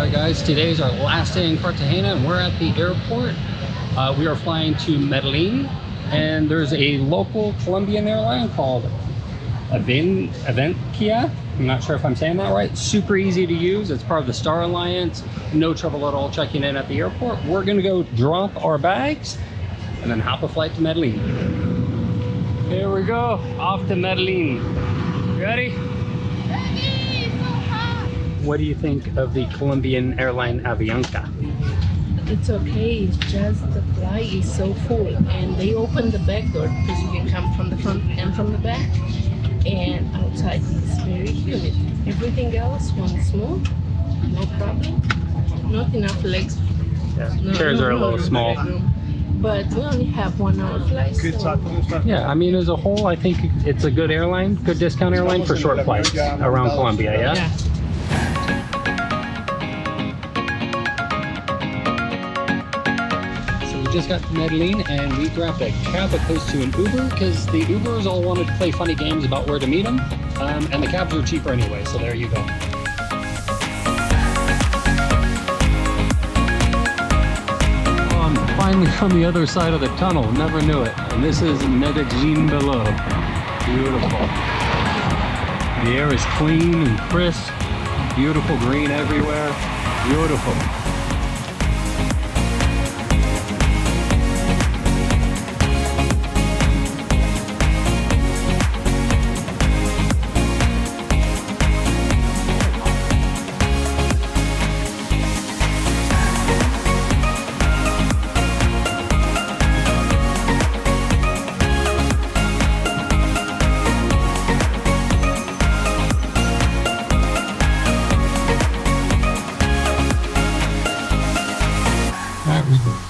Alright guys, today is our last day in Cartagena and we're at the airport. We are flying to Medellín and there's a local Colombian airline called Aventia. I'm not sure if I'm saying that right. Super easy to use. It's part of the Star Alliance. No trouble at all checking in at the airport. We're gonna go drop our bags and then hop a flight to Medellín. Here we go, off to Medellín. Ready? What do you think of the Colombian airline Avianca? It's okay, it's just the flight is so full and they open the back door because you can come from the front and from the back, and outside it's very humid. Everything else went smooth, no problem, not enough legs. Yeah. Chairs are a little small. But we only have 1 hour flight. So. Yeah, I mean as a whole I think it's a good airline, good discount airline for short flights around Colombia, yeah? Just got to Medellín and we grabbed a cab opposed to an Uber because the Ubers all wanted to play funny games about where to meet them, and the cabs were cheaper anyway, so there you go. Oh, I'm finally on the other side of the tunnel, never knew it. And this is Medellín below. Beautiful. The air is clean and crisp, beautiful green everywhere, beautiful.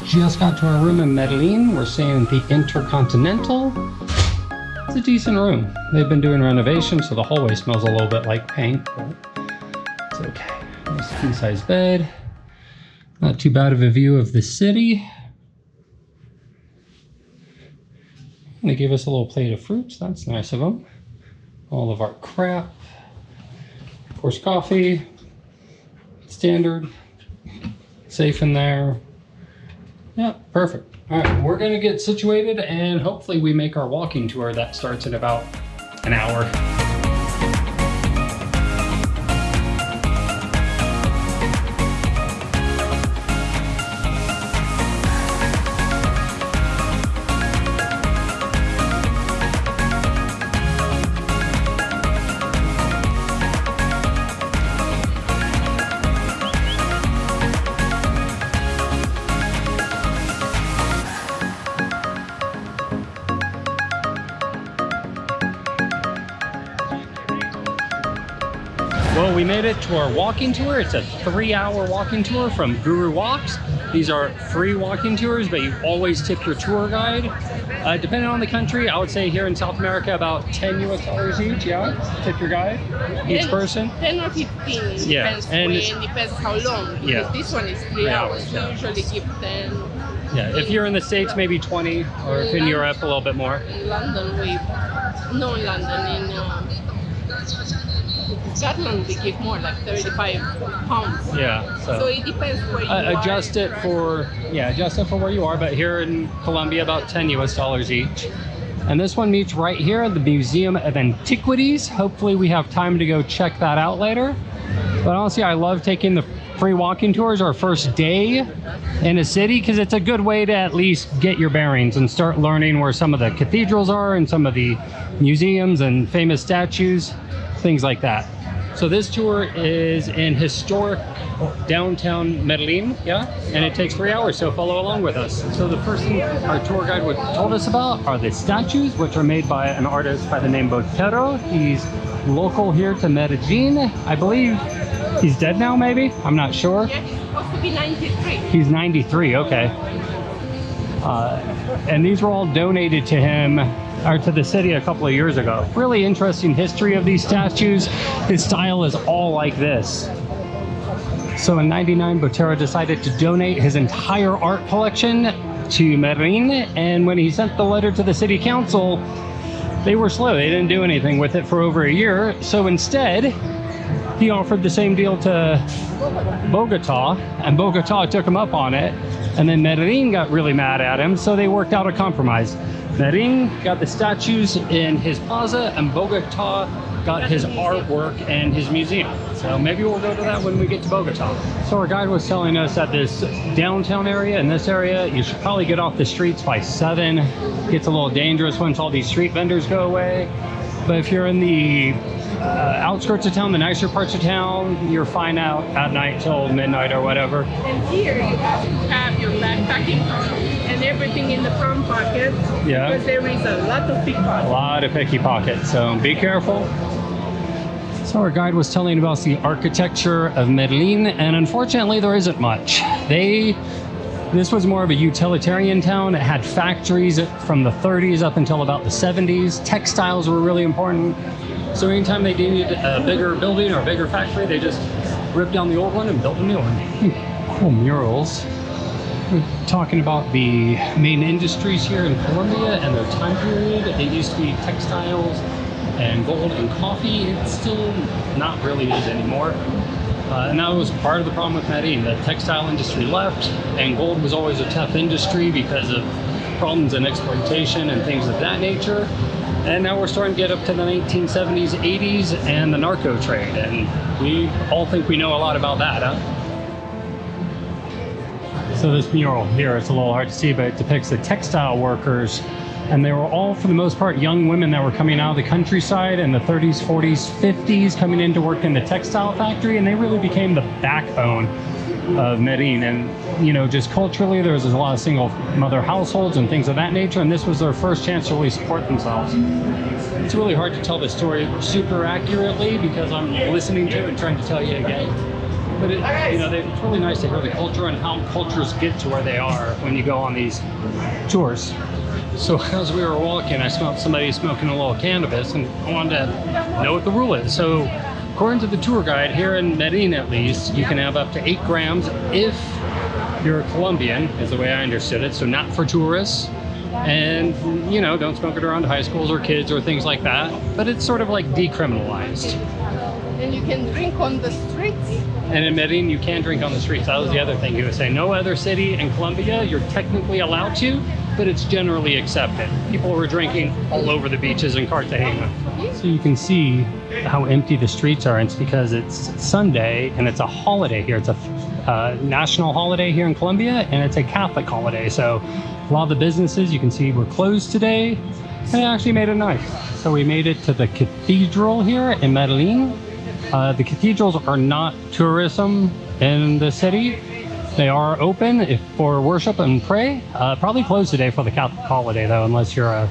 Just got to our room in Medellín. We're staying at the Intercontinental. It's a decent room. They've been doing renovations, so the hallway smells a little bit like paint, but it's okay. Nice king-size bed. Not too bad of a view of the city. And they gave us a little plate of fruits. That's nice of them. All of our crap. Of course, coffee. Standard. Safe in there. Yeah, perfect. All right, we're gonna get situated and hopefully we make our walking tour that starts in about an hour. Well, we made it to our walking tour. It's a 3-hour walking tour from Guru Walks. These are free walking tours, but you always tip your tour guide. Depending on the country, I would say here in South America, about $10 US each, yeah? Tip your guide, each person. 10 or 15, yeah. Depends depends how long, because yeah. This one is 3 hours. Yeah. We usually give 10. Yeah, if you're in the States, maybe 20, or if in Europe, a little bit more. In London, in Scotland we give more, like 35 pounds. Yeah, so it depends where you are. Adjust it for where you are, but here in Colombia about $10 US each. And this one meets right here at the Museum of Antiquities. Hopefully we have time to go check that out later. But honestly, I love taking the free walking tours our first day in a city because it's a good way to at least get your bearings and start learning where some of the cathedrals are and some of the museums and famous statues, things like that. So this tour is in historic downtown Medellín, yeah? And it takes 3 hours, so follow along with us. So the first thing our tour guide told us about are the statues, which are made by an artist by the name Botero. He's local here to Medellín. I believe he's dead now, maybe? I'm not sure. Yeah, he's supposed to be 93. He's 93, okay. And these were all donated to him, or to the city a couple of years ago. Really interesting history of these statues. His style is all like this. So in '99, Botero decided to donate his entire art collection to Medellín, and when he sent the letter to the city council, they were slow. They didn't do anything with it for over a year. So instead, he offered the same deal to Bogota, and Bogota took him up on it. And then Medellín got really mad at him, so they worked out a compromise. Medellín got the statues in his plaza, and Bogota got his artwork and his museum. So maybe we'll go to that when we get to Bogota. So our guide was telling us that this downtown area, in this area, you should probably get off the streets by 7. It gets a little dangerous once all these street vendors go away. But if you're in the outskirts of town, the nicer parts of town, you're fine out at night till midnight or whatever. And here you have your backpacking and everything in the front pocket. Yeah. Because there is a lot of pickpockets. A lot of picky pockets, so be careful. So our guide was telling about the architecture of Medellin, and unfortunately there isn't much. This was more of a utilitarian town. It had factories from the 30s up until about the 70s. Textiles were really important. So anytime they needed a bigger building or a bigger factory, they just ripped down the old one and built a new one. Cool murals. We're talking about the main industries here in Colombia and their time period. It used to be textiles and gold and coffee. It's still not really is anymore. And that was part of the problem with Medellin. The textile industry left, and gold was always a tough industry because of problems in exploitation and things of that nature. And now we're starting to get up to the 1970s, 80s, and the narco trade. And we all think we know a lot about that, huh? So this mural here, it's a little hard to see, but it depicts the textile workers. And they were all, for the most part, young women that were coming out of the countryside in the 30s, 40s, 50s, coming in to work in the textile factory. And they really became the backbone of Medellin. And, you know, just culturally, there was a lot of single mother households and things of that nature. And this was their first chance to really support themselves. It's really hard to tell the story super accurately because I'm listening to it and trying to tell you again. But it's really nice to hear the culture and how cultures get to where they are when you go on these tours. So as we were walking, I smelled somebody smoking a little cannabis, and I wanted to know what the rule is. So according to the tour guide, here in Medellin at least, you can have up to 8 grams if you're a Colombian, is the way I understood it. So not for tourists. And, you know, don't smoke it around high schools or kids or things like that. But it's sort of like decriminalized. And you can drink on the streets. And in Medellin, you can drink on the streets. That was the other thing he was saying. No other city in Colombia, you're technically allowed to, but it's generally accepted. People were drinking all over the beaches in Cartagena. So you can see how empty the streets are. It's because it's Sunday and it's a holiday here. It's a national holiday here in Colombia, and it's a Catholic holiday. So a lot of the businesses you can see were closed today, and it actually made it nice. So we made it to the cathedral here in Medellin. The cathedrals are not tourism in the city. They are open for worship and pray. Probably closed today for the Catholic holiday though, unless you're a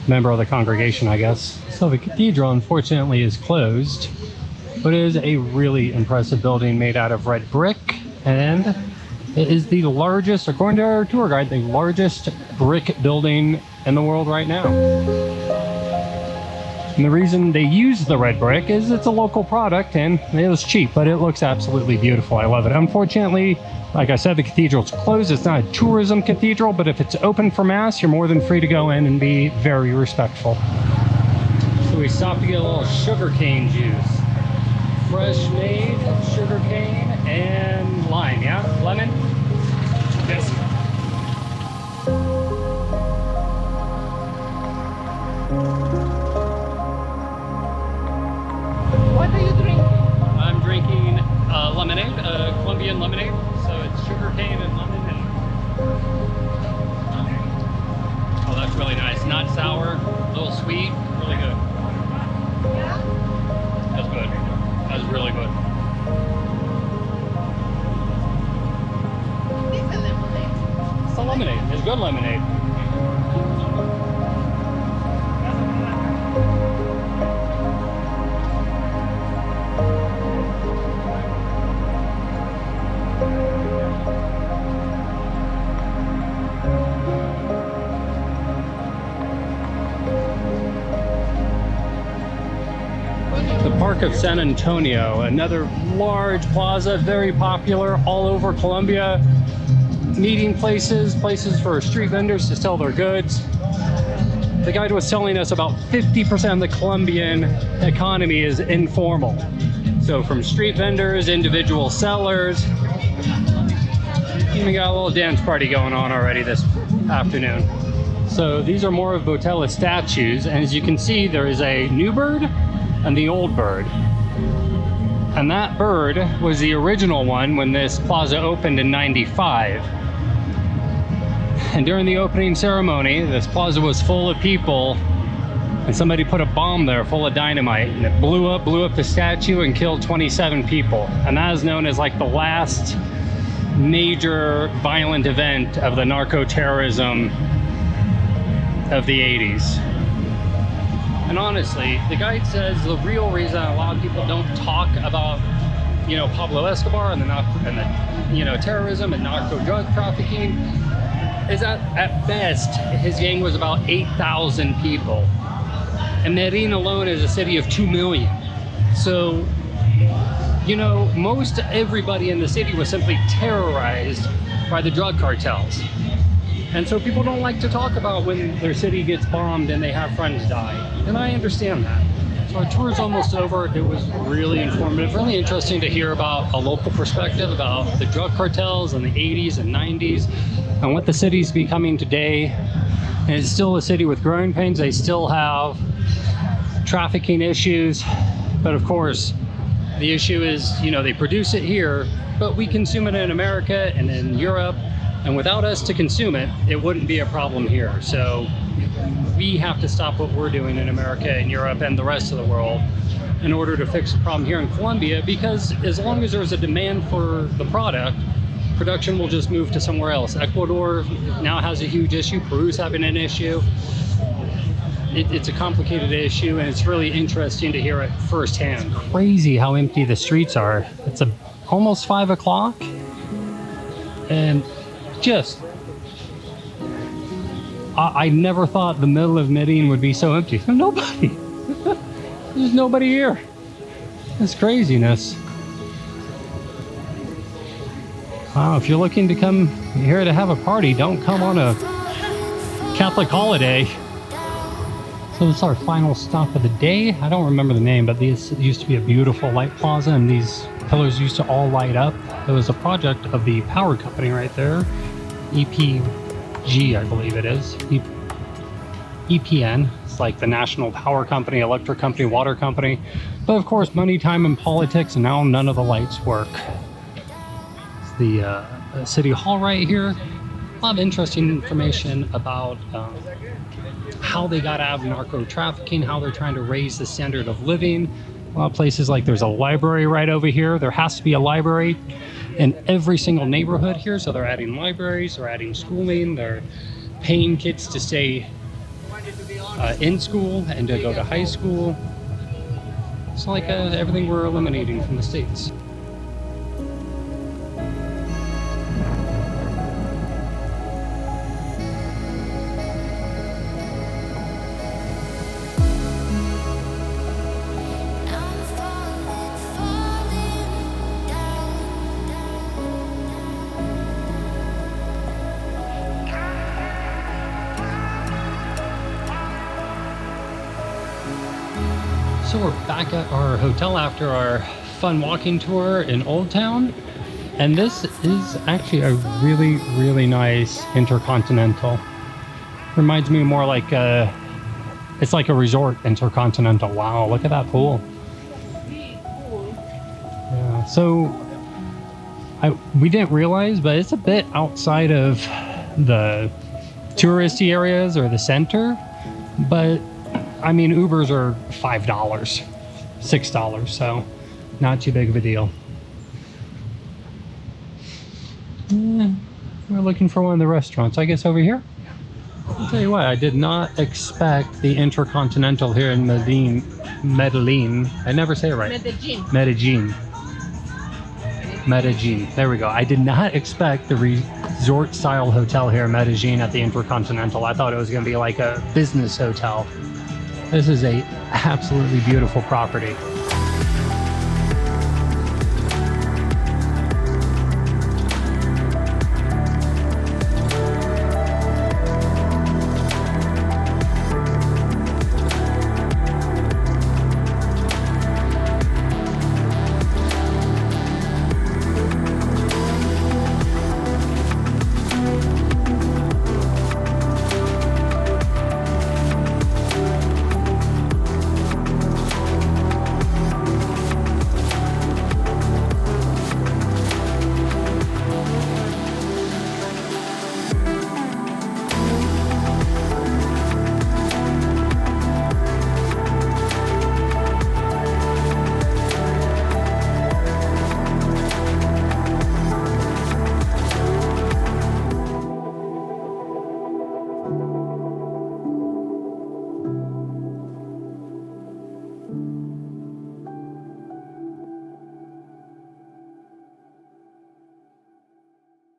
member of the congregation, I guess. So the cathedral unfortunately is closed, but it is a really impressive building made out of red brick, and it is the largest, according to our tour guide, the largest brick building in the world right now. And the reason they use the red brick is it's a local product and it was cheap, but it looks absolutely beautiful. I love it. Unfortunately, like I said, the cathedral's closed. It's not a tourism cathedral, but if it's open for mass, you're more than free to go in and be very respectful. So we stopped to get a little sugarcane juice. Fresh made sugarcane and lime, yeah? Lemon? Yes. What are you drinking? I'm drinking lemonade, Colombian lemonade. So it's sugarcane and lemon. Oh, that's really nice. Not sour, a little sweet, really good. That's good. That's really good. It's a lemonade. It's a lemonade. It's good lemonade. The Park of San Antonio, another large plaza, very popular all over Colombia. Meeting places for street vendors to sell their goods. The guide was telling us about 50% of the Colombian economy is informal. So from street vendors, individual sellers, even got a little dance party going on already this afternoon. So these are more of Botella statues, and as you can see, there is a new bird and the old bird. And that bird was the original one when this plaza opened in '95. And during the opening ceremony, this plaza was full of people, and somebody put a bomb there full of dynamite, and it blew up the statue and killed 27 people. And that is known as like the last major violent event of the narco-terrorism of the 80s. And honestly, the guide says the real reason a lot of people don't talk about, you know, Pablo Escobar and the terrorism and narco drug trafficking is that at best his gang was about 8,000 people, and Medellín alone is a city of 2 million. So, you know, most everybody in the city was simply terrorized by the drug cartels. And so people don't like to talk about when their city gets bombed and they have friends die. And I understand that. So our tour is almost over. It was really informative, really interesting to hear about a local perspective about the drug cartels in the 80s and 90s and what the city's becoming today. And it's still a city with growing pains. They still have trafficking issues. But of course, the issue is, you know, they produce it here, but we consume it in America and in Europe. And without us to consume it, it wouldn't be a problem here. So we have to stop what we're doing in America and Europe and the rest of the world in order to fix the problem here in Colombia, because as long as there's a demand for the product, production will just move to somewhere else. Ecuador now has a huge issue. Peru's having an issue. It's a complicated issue, and it's really interesting to hear it firsthand. Crazy how empty the streets are. It's almost 5 o'clock, and just I never thought the middle of Medellín would be so empty. Nobody. There's nobody here. It's craziness. Wow, if you're looking to come here to have a party, don't come on a Catholic holiday. So this is our final stop of the day. I don't remember the name, but this used to be a beautiful light plaza, and these pillars used to all light up. It was a project of the power company right there. EPG, I believe it is. EPN. It's like the National Power Company, Electric Company, Water Company. But of course, money, time, and politics, and now none of the lights work. It's the City Hall right here. A lot of interesting information about how they got out of narco trafficking, how they're trying to raise the standard of living. A lot of places, like there's a library right over here. There has to be a library in every single neighborhood here. So they're adding libraries, they're adding schooling, they're paying kids to stay in school and to go to high school. It's like everything we're eliminating from the States. So we're back at our hotel after our fun walking tour in Old Town, and this is actually a really, really nice Intercontinental. Reminds me more like it's like a resort Intercontinental. Wow, look at that pool. Yeah, so we didn't realize, but it's a bit outside of the touristy areas or the center, but I mean, Ubers are $5, $6, so not too big of a deal. Yeah, we're looking for one of the restaurants. I guess over here? I'll tell you what, I did not expect the Intercontinental here in Medellín. I never say it right. Medellín. There we go. I did not expect the resort-style hotel here in Medellín at the Intercontinental. I thought it was going to be like a business hotel. This is a absolutely beautiful property.